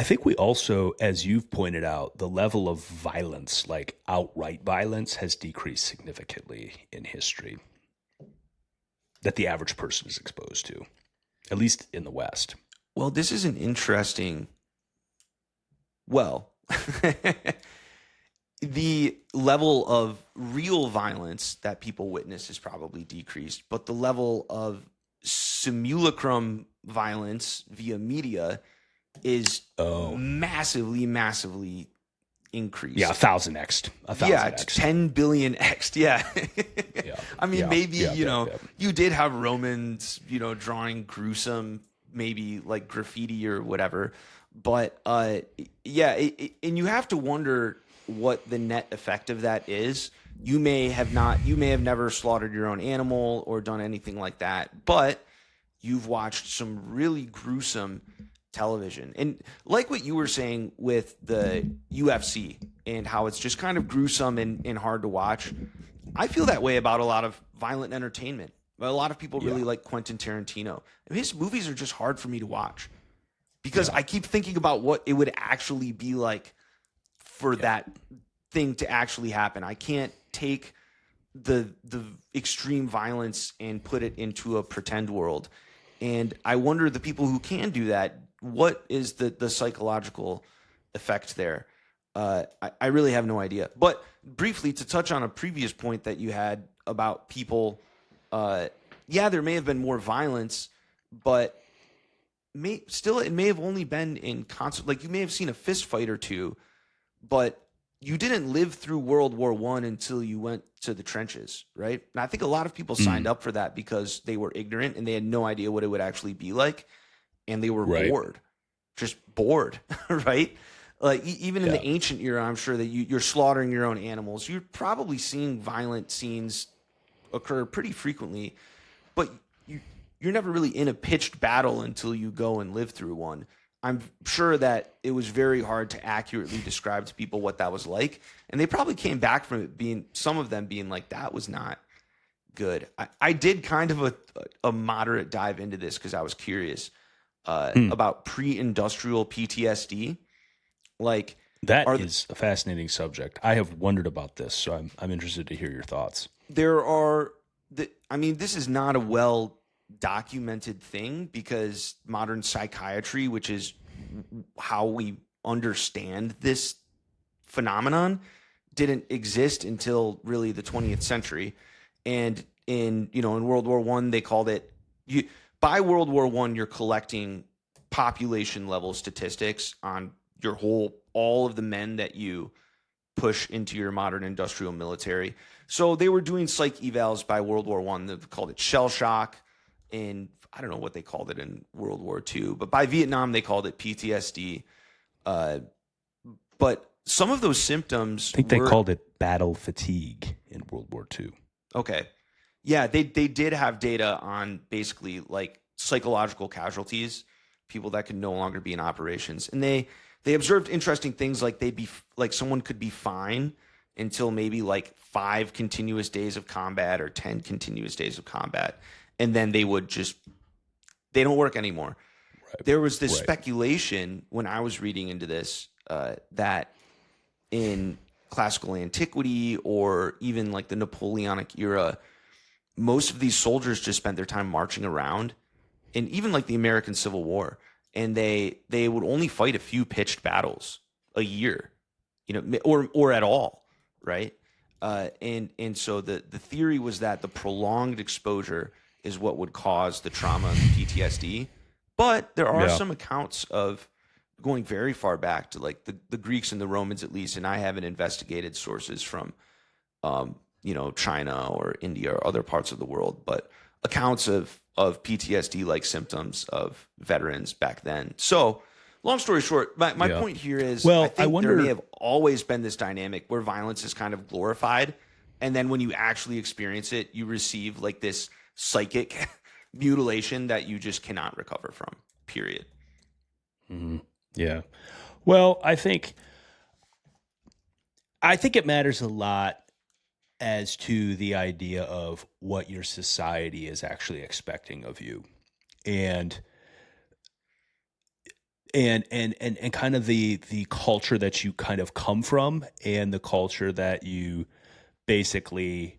I think we also, as you've pointed out, the level of violence, like outright violence, has decreased significantly in history that the average person is exposed to, at least in the West. Well, this is an interesting, well, the level of real violence that people witness is probably decreased, but the level of simulacrum violence via media is Oh, massively, massively yeah, increased. 1,000x, a Yeah, thousand it's x. 10 billion X. Yeah. Yeah, I mean, yeah, maybe, yeah, yeah, yeah. you did have Romans, drawing gruesome, maybe like graffiti or whatever. But yeah, and you have to wonder what the net effect of that is. You may have never slaughtered your own animal or done anything like that, but you've watched some really gruesome television. And like what you were saying with the UFC and how it's just kind of gruesome and hard to watch, I feel that way about a lot of violent entertainment. A lot of people Yeah, really like Quentin Tarantino. His movies are just hard for me to watch because yeah, I keep thinking about what it would actually be like for yeah. that thing to actually happen. I can't take the extreme violence and put it into a pretend world. And I wonder the people who can do that, what is the psychological effect there? I really have no idea. But briefly, to touch on a previous point that you had about people, uh, yeah, there may have been more violence, but it may have only been in concert. Like you may have seen a fist fight or two, but you didn't live through World War One until you went to the trenches, right? And I think a lot of people signed Mm, up for that because they were ignorant and they had no idea what it would actually be like, and they were right. bored, just bored, right? Like even in Yeah. the ancient era, I'm sure that you're slaughtering your own animals. You're probably seeing violent scenes occur pretty frequently, but you you're never really in a pitched battle until you go and live through one. I'm sure that it was very hard to accurately describe to people what that was like, and they probably came back from it being some of them being like that was not good. I did kind of a moderate dive into this because I was curious Hmm. about pre-industrial PTSD. Like, That are is a fascinating subject. I have wondered about this, so I'm interested to hear your thoughts. there are I mean, this is not a well documented thing because modern psychiatry, which is how we understand this phenomenon, didn't exist until really the 20th century. And in World War One, they called it you by World War One, you're collecting population level statistics on all of the men that you push into your modern industrial military. So they were doing psych evals by World War One. They called it shell shock, and I don't know what they called it in World War Two, but by Vietnam they called it PTSD. Uh, but some of those symptoms I think they were called it battle fatigue in World War II. okay. Yeah, they did have data on basically like psychological casualties, people that could no longer be in operations, and they observed interesting things like they'd be like someone could be fine until maybe like 5 continuous days of combat or 10 continuous days of combat, and then they don't work anymore. Right. There was this Right. speculation when I was reading into this that in classical antiquity or even like the Napoleonic era, most of these soldiers just spent their time marching around, and even like the American Civil War, and they would only fight a few pitched battles a year, or at all, right? And so the theory was that the prolonged exposure is what would cause the trauma and the PTSD. But there are Yeah. some accounts of going very far back to like the Greeks and the Romans at least, and I haven't investigated sources from China or India or other parts of the world, but accounts of PTSD like symptoms of veterans back then. So, long story short, my Yeah. point here is I Well, I think there may wonder. have always been this dynamic where violence is kind of glorified, and then when you actually experience it, you receive like this psychic mutilation that you just cannot recover from. Period. Mhm. Yeah. Well, I think it matters a lot as to the idea of what your society is actually expecting of you. And and kind of the culture that you kind of come from, and the culture that you basically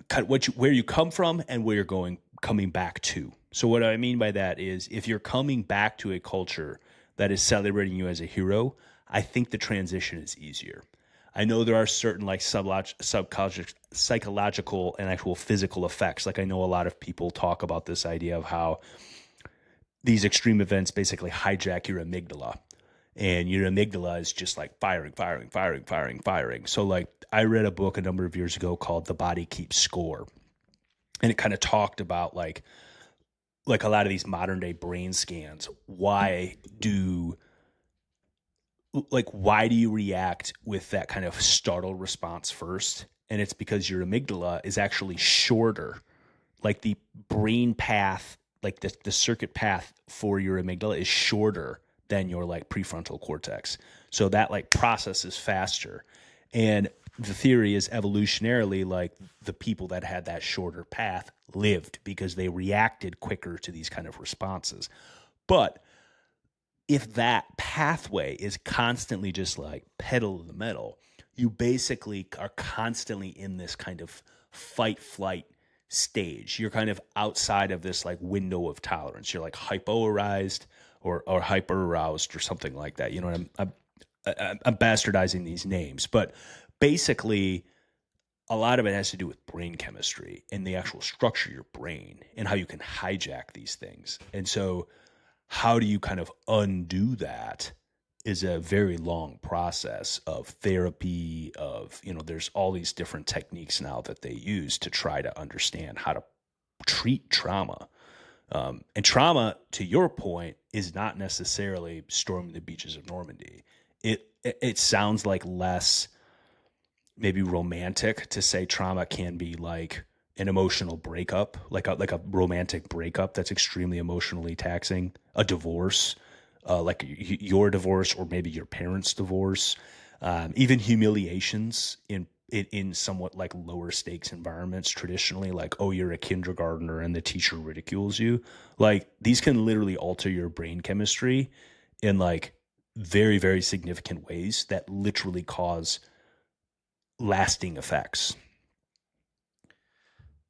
kind of where you come from and where you're coming back to. So what I mean by that is, if you're coming back to a culture that is celebrating you as a hero, I think the transition is easier. I know there are certain like psychological and actual physical effects. Like, I know a lot of people talk about this idea of how these extreme events basically hijack your amygdala, and your amygdala is just like firing, firing, firing, firing, firing. So like, I read a book a number of years ago called The Body Keeps Score, and it kind of talked about like a lot of these modern day brain scans. Why do you react with that kind of startle response first? And it's because your amygdala is actually shorter. Like, the brain path, like the circuit path for your amygdala is shorter than your like prefrontal cortex. So that like process is faster. And the theory is, evolutionarily, like, the people that had that shorter path lived because they reacted quicker to these kind of responses. But if that pathway is constantly just like pedal to the metal, you basically are constantly in this kind of fight flight stage. You're kind of outside of this like window of tolerance. You're like hypo-aroused or hyper aroused or something like that. You know what I'm bastardizing these names, but basically a lot of it has to do with brain chemistry and the actual structure of your brain and how you can hijack these things. And so how do you kind of undo that is a very long process of therapy, of, there's all these different techniques now that they use to try to understand how to treat trauma. And trauma, to your point, is not necessarily storming the beaches of Normandy. It sounds like less maybe romantic to say trauma can be like an emotional breakup, like a romantic breakup that's extremely emotionally taxing, a divorce, like your divorce or maybe your parents' divorce, even humiliations in somewhat like lower stakes environments traditionally, like, oh, you're a kindergartner and the teacher ridicules you. Like, these can literally alter your brain chemistry in like very, very significant ways that literally cause lasting effects.